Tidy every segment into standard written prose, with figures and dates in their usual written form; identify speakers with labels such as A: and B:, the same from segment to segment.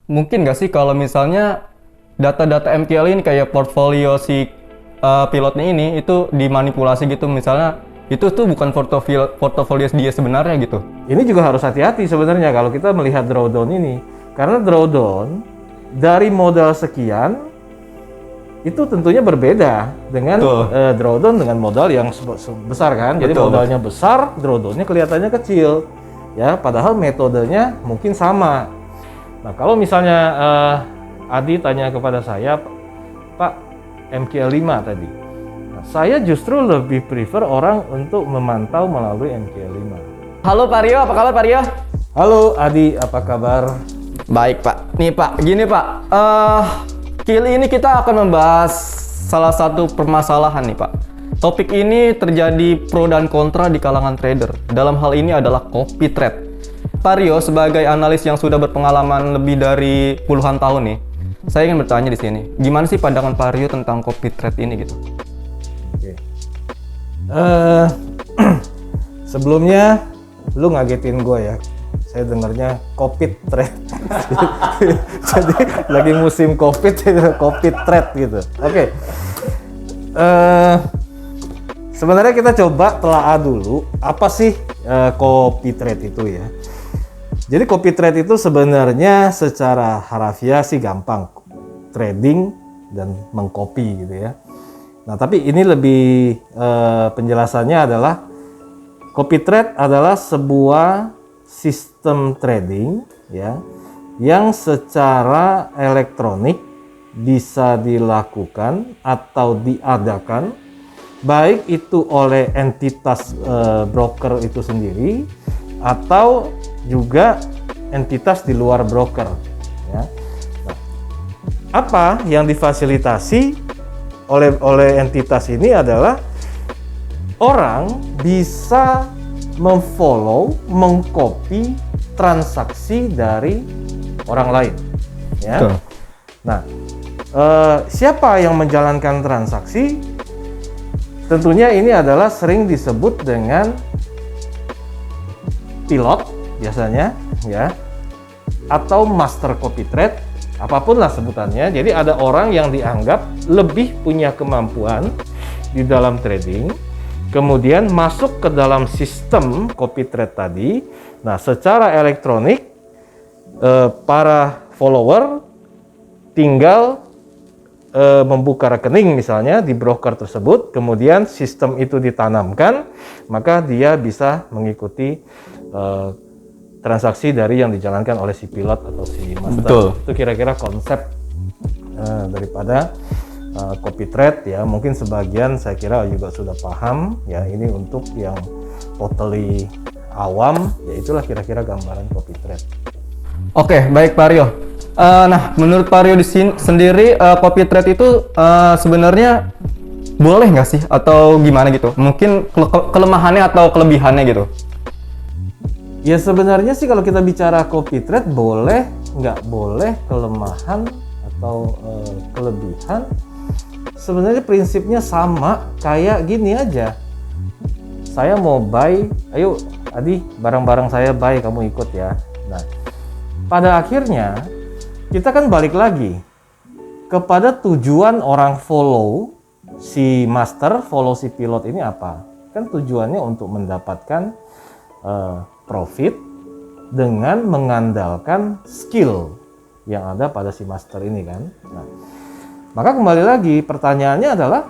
A: mungkin nggak sih kalau misalnya data-data MQL ini kayak portfolio si pilotnya ini itu dimanipulasi gitu, misalnya itu tuh bukan portofolio dia sebenarnya gitu.
B: Ini juga harus hati-hati sebenarnya kalau kita melihat drawdown ini. Karena drawdown dari modal sekian itu tentunya berbeda dengan drawdown dengan modal yang besar kan. Jadi modalnya besar, drawdownnya kelihatannya kecil. Ya, padahal metodenya mungkin sama. Nah, kalau misalnya Adi tanya kepada saya, Pak, MQL5 tadi. Nah, saya justru lebih prefer orang untuk memantau melalui MQL5.
A: Halo Pak Rio, apa kabar Pak Rio?
B: Halo Adi, apa kabar?
A: Baik Pak. Nih Pak, gini Pak. Kali ini kita akan membahas salah satu permasalahan nih Pak. Topik ini terjadi pro dan kontra di kalangan trader. Dalam hal ini adalah copy trade. Pak Rio sebagai analis yang sudah berpengalaman lebih dari puluhan tahun nih, saya ingin bertanya di sini, gimana sih pandangan Pak Rio tentang copy trade ini gitu?
B: Oke. Sebelumnya, lu ngagetin gue ya. Saya dengarnya COVID trade. Jadi lagi musim COVID, COVID trade gitu. Oke. Sebenarnya kita coba telaah dulu apa sih copy trade itu ya. Jadi copy trade itu sebenarnya secara harafiah sih gampang, trading dan mengcopy gitu ya. Nah tapi ini lebih penjelasannya adalah copy trade adalah sebuah sistem trading ya yang secara elektronik bisa dilakukan atau diadakan baik itu oleh entitas broker itu sendiri atau juga entitas di luar broker ya. Nah, apa yang difasilitasi oleh entitas ini adalah orang bisa memfollow, mengcopy transaksi dari orang lain ya. Betul. Nah, siapa yang menjalankan transaksi? Tentunya ini adalah sering disebut dengan pilot biasanya ya, atau master copy trade, apapun lah sebutannya. Jadi ada orang yang dianggap lebih punya kemampuan di dalam trading, kemudian masuk ke dalam sistem copy trade tadi. Nah, secara elektronik para follower tinggal membuka rekening misalnya di broker tersebut, kemudian sistem itu ditanamkan, maka dia bisa mengikuti transaksi dari yang dijalankan oleh si pilot atau si master.
A: Betul.
B: Itu kira-kira konsep daripada copy trade ya. Mungkin sebagian saya kira juga sudah paham ya. Ini untuk yang totally awam, ya itulah kira-kira gambaran copy trade.
A: Oke, baik Pak Rio. Nah, menurut Pak Rio di sini sendiri copy trade itu sebenarnya boleh nggak sih atau gimana gitu? Mungkin kelemahannya atau kelebihannya gitu?
B: Ya sebenarnya sih kalau kita bicara copy trade boleh, nggak boleh, kelemahan atau kelebihan. Sebenarnya prinsipnya sama, kayak gini aja. Saya mau buy, ayo Adi barang-barang saya buy, kamu ikut ya. Nah, pada akhirnya kita kan balik lagi kepada tujuan orang follow si master, follow si pilot ini apa? Kan tujuannya untuk mendapatkan profit dengan mengandalkan skill yang ada pada si master ini kan. Nah, maka kembali lagi pertanyaannya adalah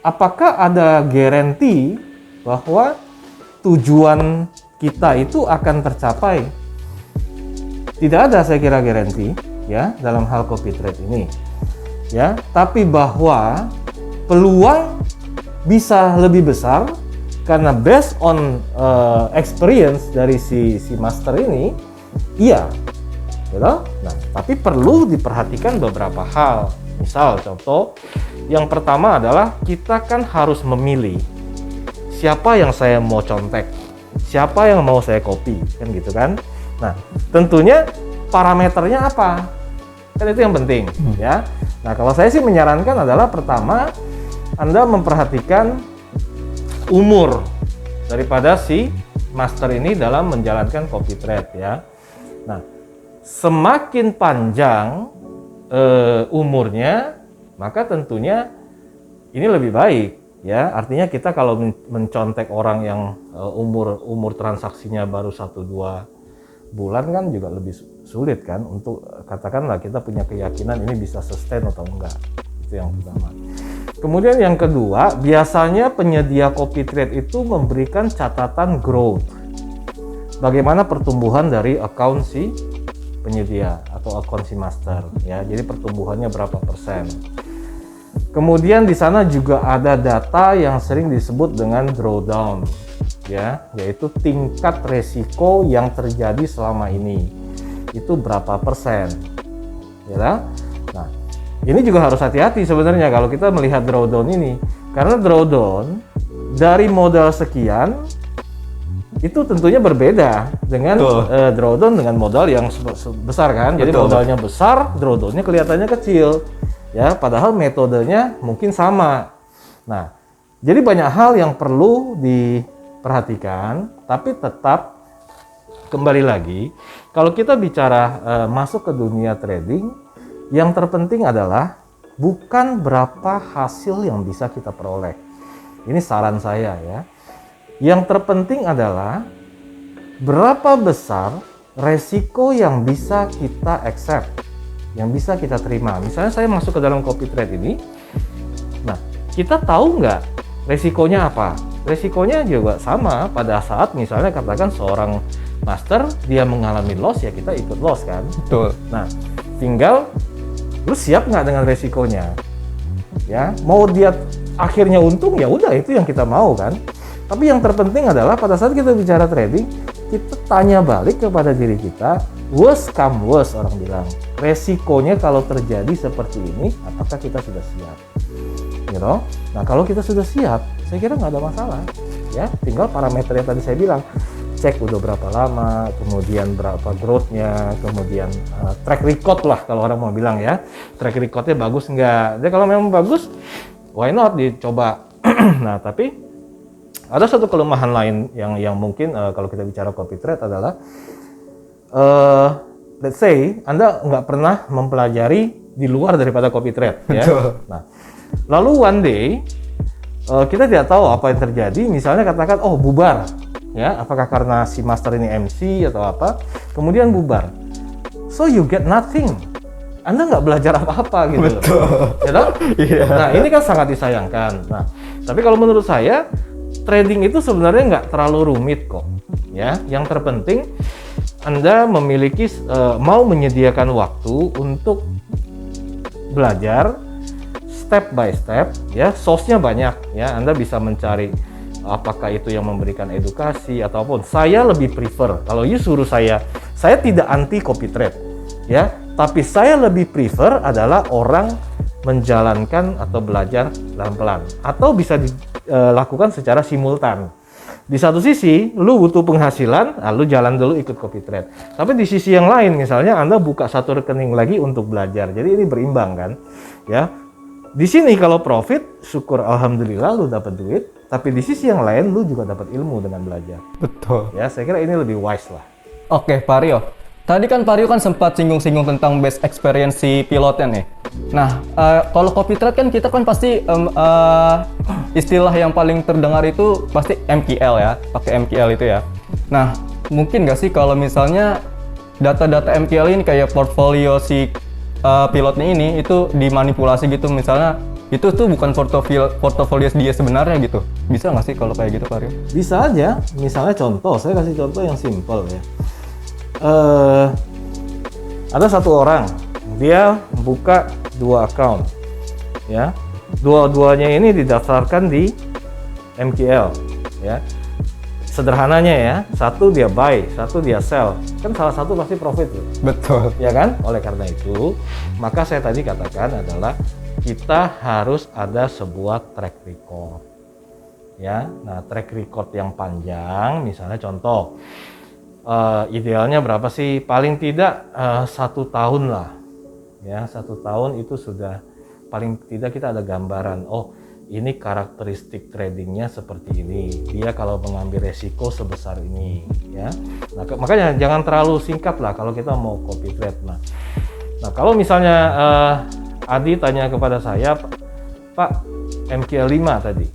B: apakah ada garansi bahwa tujuan kita itu akan tercapai? Tidak ada saya kira garansi ya dalam hal copy trade ini ya, tapi bahwa peluang bisa lebih besar karena based on experience dari si master ini, iya, gitu. Nah, tapi perlu diperhatikan beberapa hal. Misal contoh, yang pertama adalah kita kan harus memilih siapa yang saya mau contek, siapa yang mau saya copy, kan gitu kan. Nah, tentunya parameternya apa? Kan itu yang penting, ya. Nah, kalau saya sih menyarankan adalah pertama, Anda memperhatikan umur daripada si master ini dalam menjalankan copy trade ya. Nah, semakin panjang umurnya, maka tentunya ini lebih baik, ya. Artinya kita kalau mencontek orang yang umur transaksinya baru 1-2 bulan kan juga lebih sulit kan untuk katakanlah kita punya keyakinan ini bisa sustain atau enggak. Itu yang pertama. Kemudian yang kedua, biasanya penyedia copy trade itu memberikan catatan growth. Bagaimana pertumbuhan dari account si penyedia atau account si master, ya. Jadi pertumbuhannya berapa persen. Kemudian di sana juga ada data yang sering disebut dengan drawdown, ya, yaitu tingkat resiko yang terjadi selama ini. Itu berapa persen, ya. Nah, ini juga harus hati-hati sebenarnya kalau kita melihat drawdown ini, karena drawdown dari modal sekian itu tentunya berbeda dengan drawdown dengan modal yang besar kan. Jadi modalnya besar, drawdownnya kelihatannya kecil, ya. Padahal metodenya mungkin sama. Nah, jadi banyak hal yang perlu diperhatikan, tapi tetap kembali lagi, kalau kita bicara masuk ke dunia trading, yang terpenting adalah bukan berapa hasil yang bisa kita peroleh. Ini saran saya, ya. Yang terpenting adalah berapa besar resiko yang bisa kita accept, yang bisa kita terima. Misalnya saya masuk ke dalam copy trade ini, nah kita tahu nggak resikonya apa? Resikonya juga sama pada saat misalnya katakan seorang master dia mengalami loss, ya kita ikut loss kan.
A: Betul.
B: Nah, tinggal lu siap nggak dengan resikonya, ya. Mau dia akhirnya untung, ya udah itu yang kita mau kan. Tapi yang terpenting adalah pada saat kita bicara trading, kita tanya balik kepada diri kita, worst come worst, orang bilang, resikonya kalau terjadi seperti ini, apakah kita sudah siap? You know? Nah, kalau kita sudah siap, saya kira nggak ada masalah, ya. Tinggal parameter yang tadi saya bilang, cek udah berapa lama, kemudian berapa growth-nya, kemudian track record lah kalau orang mau bilang, ya. Track record-nya bagus nggak? Jadi kalau memang bagus, why not dicoba? Nah, tapi ada satu kelemahan lain yang mungkin kalau kita bicara copy trade adalah let's say Anda nggak pernah mempelajari di luar daripada copy trade, ya. Nah, lalu one day kita tidak tahu apa yang terjadi. Misalnya katakan, oh bubar, ya. Apakah karena si master ini MC atau apa? Kemudian bubar. So you get nothing. Anda nggak belajar apa-apa gitu.
A: Betul.
B: Ya toh?
A: Yeah.
B: Nah, ini kan sangat disayangkan. Nah, tapi kalau menurut saya trading itu sebenarnya nggak terlalu rumit kok, ya. Yang terpenting Anda memiliki mau menyediakan waktu untuk belajar step by step, ya. Source-nya banyak, ya. Anda bisa mencari apakah itu yang memberikan edukasi ataupun. Saya lebih prefer kalau you suruh saya tidak anti copy trade, ya. Tapi saya lebih prefer adalah orang menjalankan atau belajar pelan-pelan atau bisa dilakukan secara simultan. Di satu sisi lu butuh penghasilan, lu jalan dulu ikut copy trade. Tapi di sisi yang lain misalnya Anda buka satu rekening lagi untuk belajar. Jadi ini berimbang kan, ya. Di sini kalau profit, syukur alhamdulillah lu dapat duit, tapi di sisi yang lain lu juga dapat ilmu dengan belajar.
A: Betul.
B: Ya, saya kira ini lebih wise lah.
A: Oke, Pak Rio. Tadi kan Pak Rio kan sempat singgung-singgung tentang best experience si pilotnya nih. Nah, kalau copy trade kan kita kan pasti istilah yang paling terdengar itu pasti MQL, ya, pakai MQL itu, ya. Nah, mungkin nggak sih kalau misalnya data-data MQL ini kayak portfolio si pilotnya ini itu dimanipulasi gitu, misalnya itu tuh bukan portofolio dia sebenarnya gitu. Bisa nggak sih kalau kayak gitu, Pak Rio?
B: Bisa aja. Misalnya contoh, saya kasih contoh yang simple, ya. Ada satu orang, dia buka 2 account, ya. Dua-duanya ini didaftarkan di MQL, ya. Sederhananya, ya, satu dia buy, satu dia sell, kan salah satu pasti profit, ya.
A: Betul.
B: Ya kan? Oleh karena itu, maka saya tadi katakan adalah kita harus ada sebuah track record, ya. Nah, track record yang panjang, misalnya contoh. Idealnya berapa sih? Paling tidak 1 tahun lah, ya. 1 tahun itu sudah paling tidak kita ada gambaran. Oh, ini karakteristik tradingnya seperti ini. Dia kalau mengambil resiko sebesar ini, ya. Nah, makanya jangan terlalu singkat lah kalau kita mau copy trade. Nah kalau misalnya Adi tanya kepada saya, Pak, MQL5 tadi.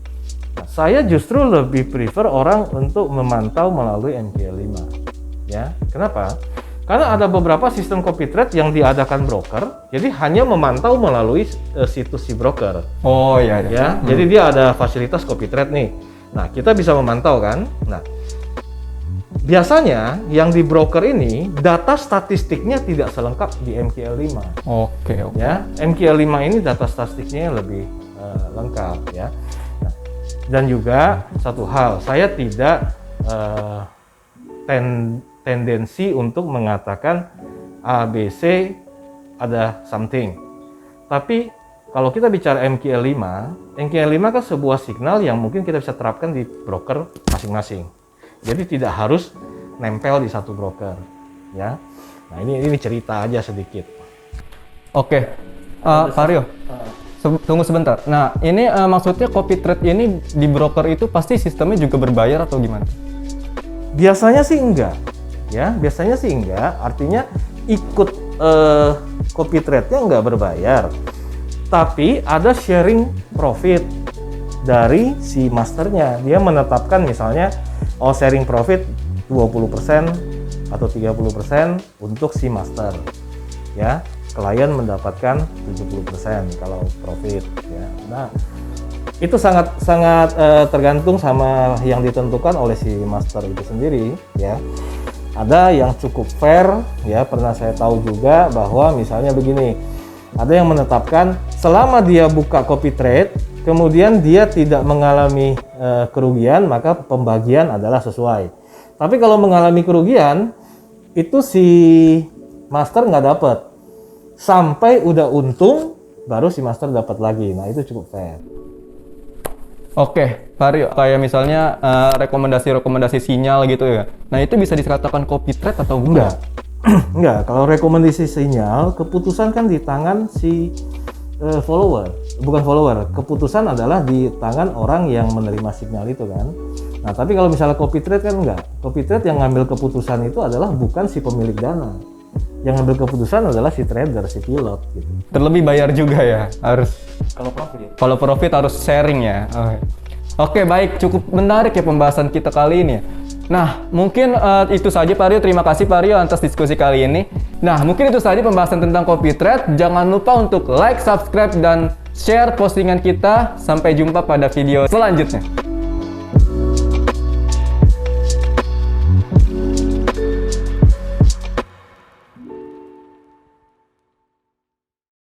B: Nah, saya justru lebih prefer orang untuk memantau melalui MQL5. Ya, kenapa? Karena ada beberapa sistem copy trade yang diadakan broker, jadi hanya memantau melalui situs si broker.
A: Oh iya.
B: Ya, jadi dia ada fasilitas copy trade nih. Nah, kita bisa memantau kan. Nah, biasanya yang di broker ini data statistiknya tidak selengkap di MQL5.
A: Oke.
B: Ya, MQL5 ini data statistiknya lebih lengkap ya. Nah, dan juga satu hal, saya tidak tendensi untuk mengatakan ABC ada something. Tapi kalau kita bicara MQL5 kan sebuah signal yang mungkin kita bisa terapkan di broker masing-masing. Jadi tidak harus nempel di satu broker, ya. Nah ini cerita aja sedikit.
A: Oke, Pak Rio, tunggu sebentar. Nah ini maksudnya copy trade ini di broker itu pasti sistemnya juga berbayar atau gimana?
B: Biasanya sih enggak, ya. Biasanya sih enggak. Artinya ikut copy trade-nya enggak berbayar, tapi ada sharing profit dari si masternya. Dia menetapkan misalnya sharing profit 20% atau 30% untuk si master, ya. Klien mendapatkan 70% kalau profit, ya. Nah, itu sangat tergantung sama yang ditentukan oleh si master itu sendiri, ya. Ada yang cukup fair, ya. Pernah saya tahu juga bahwa misalnya begini, ada yang menetapkan selama dia buka copy trade, kemudian dia tidak mengalami kerugian, maka pembagian adalah sesuai. Tapi kalau mengalami kerugian, itu si master nggak dapat. Sampai udah untung, baru si master dapat lagi. Nah, itu cukup fair.
A: Oke, Pak Rio, kayak misalnya rekomendasi sinyal gitu ya. Nah, itu bisa dikatakan copy trade atau enggak?
B: Enggak, kalau rekomendasi sinyal, keputusan kan di tangan si follower. Bukan follower, keputusan adalah di tangan orang yang menerima sinyal itu kan. Nah, tapi kalau misalnya copy trade kan enggak. Copy trade yang ngambil keputusan itu adalah bukan si pemilik dana. Yang ngambil keputusan adalah si trader, si pilot gitu.
A: Terlebih bayar juga ya, harus.
B: Kalau
A: profit harus sharing ya. Oke, baik, cukup menarik ya pembahasan kita kali ini. Nah, mungkin itu saja Pak Rio. Terima kasih Pak Rio atas diskusi kali ini. Nah, mungkin itu saja pembahasan tentang copy trade. Jangan lupa untuk like, subscribe, dan share postingan kita. Sampai jumpa pada video selanjutnya.